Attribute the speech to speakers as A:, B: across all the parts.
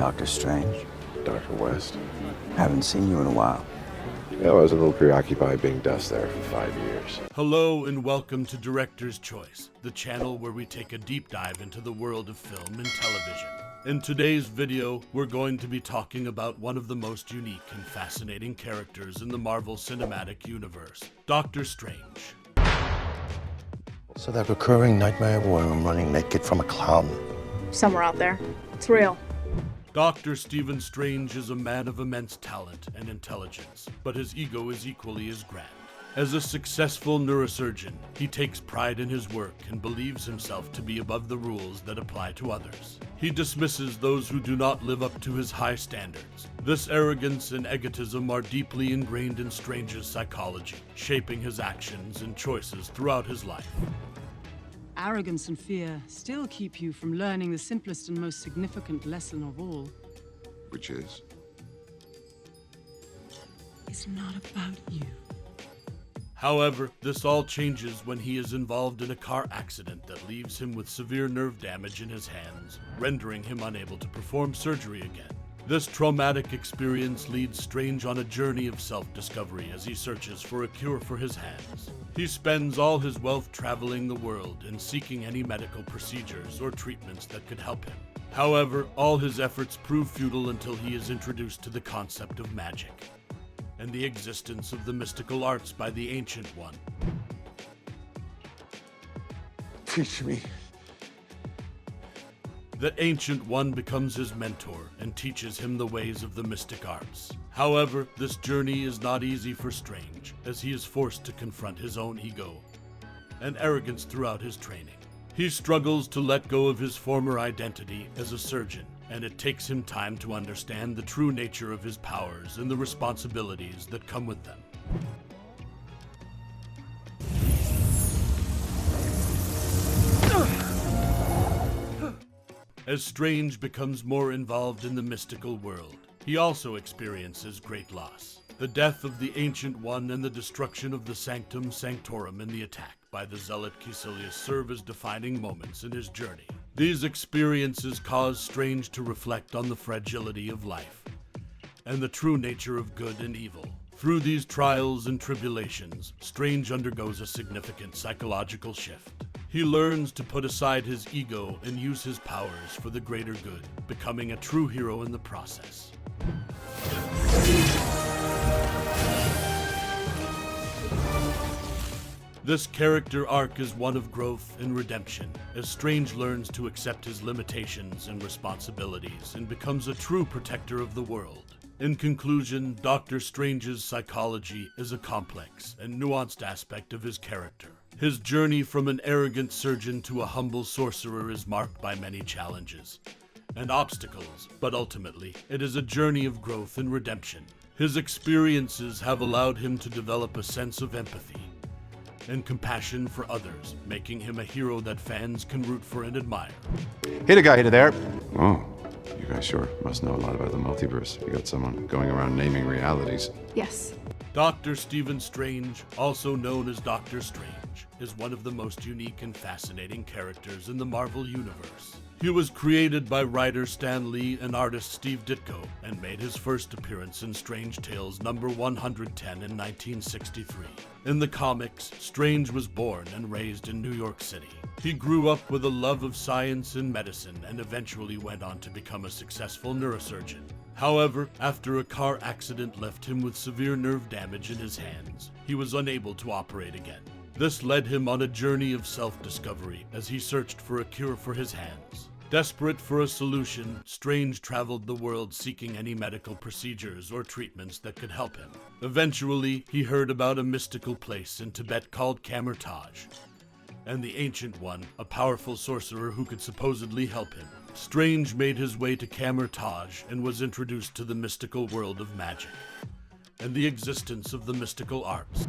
A: Doctor Strange.
B: Dr. West.
A: Haven't seen you in a while.
B: Yeah, I was a little preoccupied being dust there for 5 years.
C: Hello and welcome to Director's Choice, the channel where we take a deep dive into the world of film and television. In today's video, we're going to be talking about one of the most unique and fascinating characters in the Marvel Cinematic Universe, Doctor Strange.
D: So that recurring nightmare where I'm running naked from a clown.
E: Somewhere out there. It's real.
C: Dr. Stephen Strange is a man of immense talent and intelligence, but his ego is equally as grand. As a successful neurosurgeon, he takes pride in his work and believes himself to be above the rules that apply to others. He dismisses those who do not live up to his high standards. This arrogance and egotism are deeply ingrained in Strange's psychology, shaping his actions and choices throughout his life.
F: Arrogance and fear still keep you from learning the simplest and most significant lesson of all.
B: Which is?
F: It's not about you.
C: However, this all changes when he is involved in a car accident that leaves him with severe nerve damage in his hands, rendering him unable to perform surgery again. This traumatic experience leads Strange on a journey of self-discovery as he searches for a cure for his hands. He spends all his wealth traveling the world and seeking any medical procedures or treatments that could help him. However, all his efforts prove futile until he is introduced to the concept of magic and the existence of the mystical arts by the Ancient One.
B: Teach me.
C: The Ancient One becomes his mentor and teaches him the ways of the mystic arts. However, this journey is not easy for Strange, as he is forced to confront his own ego and arrogance throughout his training. He struggles to let go of his former identity as a surgeon, and it takes him time to understand the true nature of his powers and the responsibilities that come with them. As Strange becomes more involved in the mystical world, he also experiences great loss. The death of the Ancient One and the destruction of the Sanctum Sanctorum in the attack by the zealot Caecilius serve as defining moments in his journey. These experiences cause Strange to reflect on the fragility of life and the true nature of good and evil. Through these trials and tribulations, Strange undergoes a significant psychological shift. He learns to put aside his ego and use his powers for the greater good, becoming a true hero in the process. This character arc is one of growth and redemption, as Strange learns to accept his limitations and responsibilities and becomes a true protector of the world. In conclusion, Doctor Strange's psychology is a complex and nuanced aspect of his character. His journey from an arrogant surgeon to a humble sorcerer is marked by many challenges and obstacles, but ultimately, it is a journey of growth and redemption. His experiences have allowed him to develop a sense of empathy and compassion for others, making him a hero that fans can root for and admire.
G: Hit a guy, hit it there.
B: Oh, you guys sure must know a lot about the multiverse. You got someone going around naming realities.
E: Yes.
C: Dr. Stephen Strange, also known as Doctor Strange, is one of the most unique and fascinating characters in the Marvel Universe. He was created by writer Stan Lee and artist Steve Ditko, and made his first appearance in Strange Tales number 110 in 1963. In the comics, Strange was born and raised in New York City. He grew up with a love of science and medicine and eventually went on to become a successful neurosurgeon. However, after a car accident left him with severe nerve damage in his hands, he was unable to operate again. This led him on a journey of self-discovery as he searched for a cure for his hands. Desperate for a solution, Strange traveled the world seeking any medical procedures or treatments that could help him. Eventually, he heard about a mystical place in Tibet called Kamar-Taj, and the Ancient One, a powerful sorcerer who could supposedly help him. Strange made his way to Kamar-Taj and was introduced to the mystical world of magic and the existence of the mystical arts.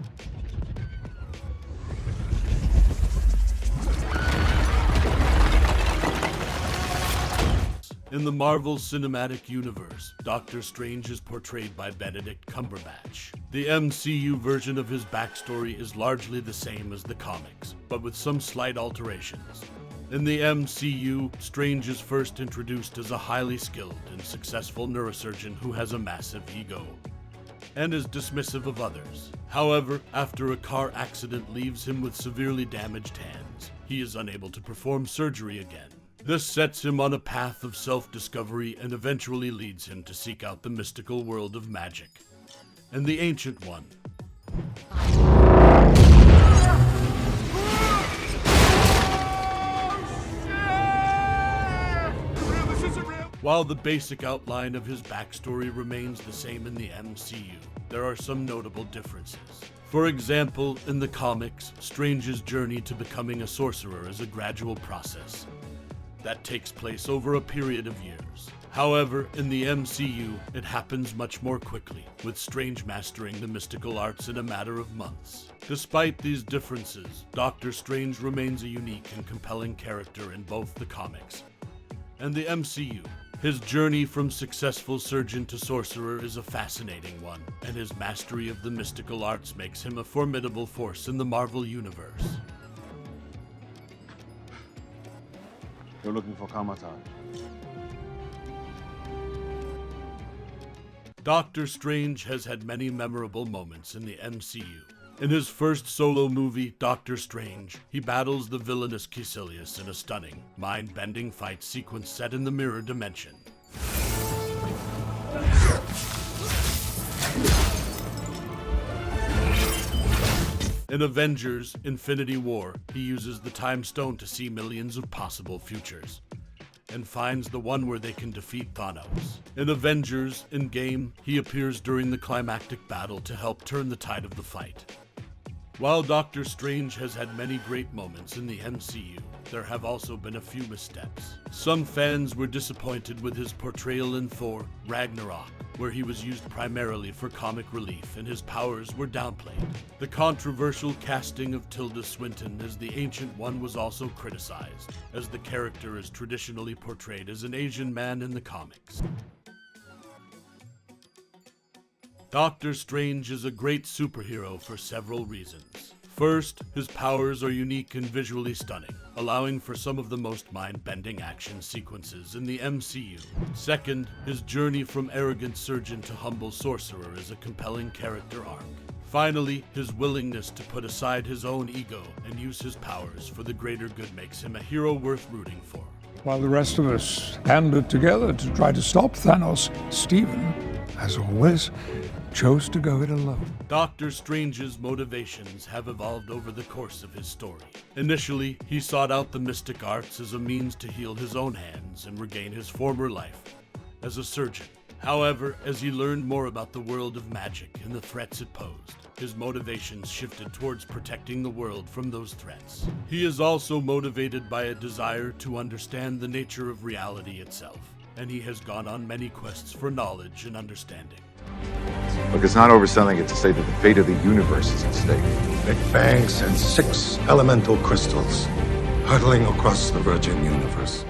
C: In the Marvel Cinematic Universe, Doctor Strange is portrayed by Benedict Cumberbatch. The MCU version of his backstory is largely the same as the comics, but with some slight alterations. In the MCU, Strange is first introduced as a highly skilled and successful neurosurgeon who has a massive ego and is dismissive of others. However, after a car accident leaves him with severely damaged hands, he is unable to perform surgery again. This sets him on a path of self-discovery and eventually leads him to seek out the mystical world of magic and the Ancient One. While the basic outline of his backstory remains the same in the MCU, there are some notable differences. For example, in the comics, Strange's journey to becoming a sorcerer is a gradual process that takes place over a period of years. However, in the MCU, it happens much more quickly, with Strange mastering the mystical arts in a matter of months. Despite these differences, Doctor Strange remains a unique and compelling character in both the comics and the MCU. His journey from successful surgeon to sorcerer is a fascinating one, and his mastery of the mystical arts makes him a formidable force in the Marvel Universe.
G: You're looking for camouflage.
C: Doctor Strange has had many memorable moments in the MCU. In his first solo movie, Doctor Strange, he battles the villainous Caecilius in a stunning, mind-bending fight sequence set in the mirror dimension. In Avengers: Infinity War, he uses the Time Stone to see millions of possible futures, and finds the one where they can defeat Thanos. In Avengers: Endgame, he appears during the climactic battle to help turn the tide of the fight. While Doctor Strange has had many great moments in the MCU, there have also been a few missteps. Some fans were disappointed with his portrayal in Thor: Ragnarok, where he was used primarily for comic relief and his powers were downplayed. The controversial casting of Tilda Swinton as the Ancient One was also criticized, as the character is traditionally portrayed as an Asian man in the comics. Doctor Strange is a great superhero for several reasons. First, his powers are unique and visually stunning, allowing for some of the most mind-bending action sequences in the MCU. Second, his journey from arrogant surgeon to humble sorcerer is a compelling character arc. Finally, his willingness to put aside his own ego and use his powers for the greater good makes him a hero worth rooting for.
H: While the rest of us banded together to try to stop Thanos, Stephen, as always, chose to go it alone.
C: Doctor Strange's motivations have evolved over the course of his story. Initially, he sought out the mystic arts as a means to heal his own hands and regain his former life as a surgeon. However, as he learned more about the world of magic and the threats it posed, his motivations shifted towards protecting the world from those threats. He is also motivated by a desire to understand the nature of reality itself, and he has gone on many quests for knowledge and understanding.
B: Look, it's not overselling it to say that the fate of the universe is at stake.
D: Big bangs and 6 elemental crystals hurtling across the virgin universe.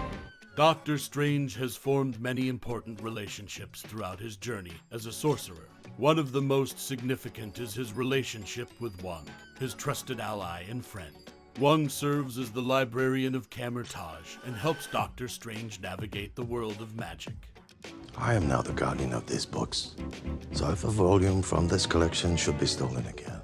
C: Doctor Strange has formed many important relationships throughout his journey as a sorcerer. One of the most significant is his relationship with Wong, his trusted ally and friend. Wong serves as the librarian of Camertage and helps Doctor Strange navigate the world of magic.
D: I am now the guardian of these books, so if a volume from this collection should be stolen again.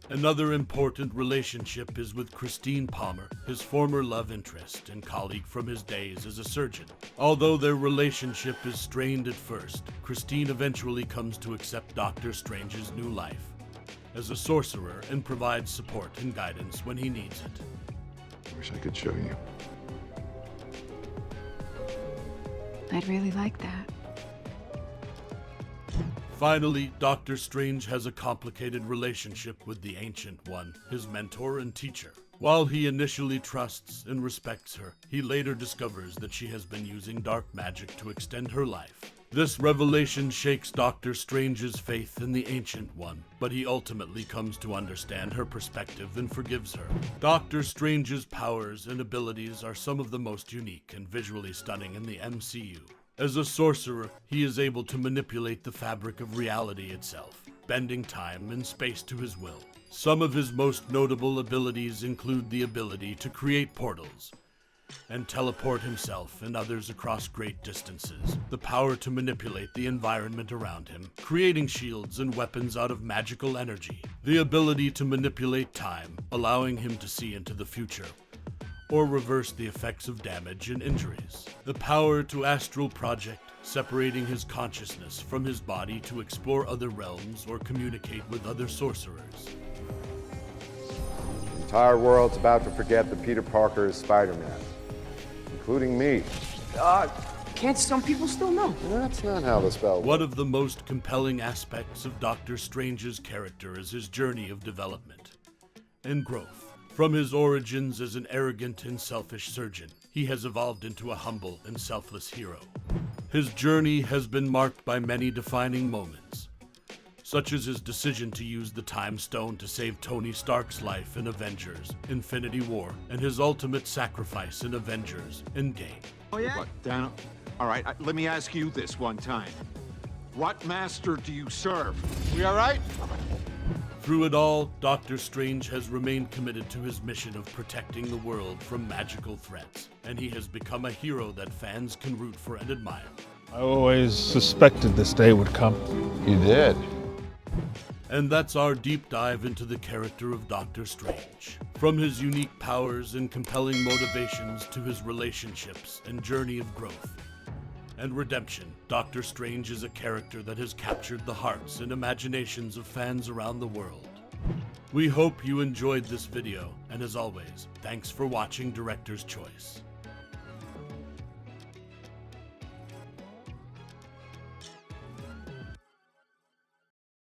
C: Another important relationship is with Christine Palmer, his former love interest and colleague from his days as a surgeon. Although their relationship is strained at first, Christine eventually comes to accept Doctor Strange's new life as a sorcerer and provides support and guidance when he needs it.
B: I wish I could show you.
I: I'd really like that.
C: Finally, Doctor Strange has a complicated relationship with the Ancient One, his mentor and teacher. While he initially trusts and respects her, he later discovers that she has been using dark magic to extend her life. This revelation shakes Doctor Strange's faith in the Ancient One, but he ultimately comes to understand her perspective and forgives her. Doctor Strange's powers and abilities are some of the most unique and visually stunning in the MCU. As a sorcerer, he is able to manipulate the fabric of reality itself, bending time and space to his will. Some of his most notable abilities include the ability to create portals, and teleport himself and others across great distances. The power to manipulate the environment around him, creating shields and weapons out of magical energy. The ability to manipulate time, allowing him to see into the future, or reverse the effects of damage and injuries. The power to astral project, separating his consciousness from his body to explore other realms or communicate with other sorcerers.
J: The entire world's about to forget that Peter Parker is Spider-Man, including me.
K: Can't some people still know?
J: That's not how the spell works.
C: One of the most compelling aspects of Doctor Strange's character is his journey of development and growth. From his origins as an arrogant and selfish surgeon, he has evolved into a humble and selfless hero. His journey has been marked by many defining moments, such as his decision to use the Time Stone to save Tony Stark's life in Avengers: Infinity War, and his ultimate sacrifice in Avengers: Endgame.
L: Oh, yeah? What, Dan? All right, let me ask you this one time. What master do you serve? We all right?
C: Through it all, Doctor Strange has remained committed to his mission of protecting the world from magical threats, and he has become a hero that fans can root for and admire.
G: I always suspected this day would come.
J: You did.
C: And that's our deep dive into the character of Doctor Strange. From his unique powers and compelling motivations to his relationships and journey of growth and redemption, Doctor Strange is a character that has captured the hearts and imaginations of fans around the world. We hope you enjoyed this video, and as always, thanks for watching Director's Choice.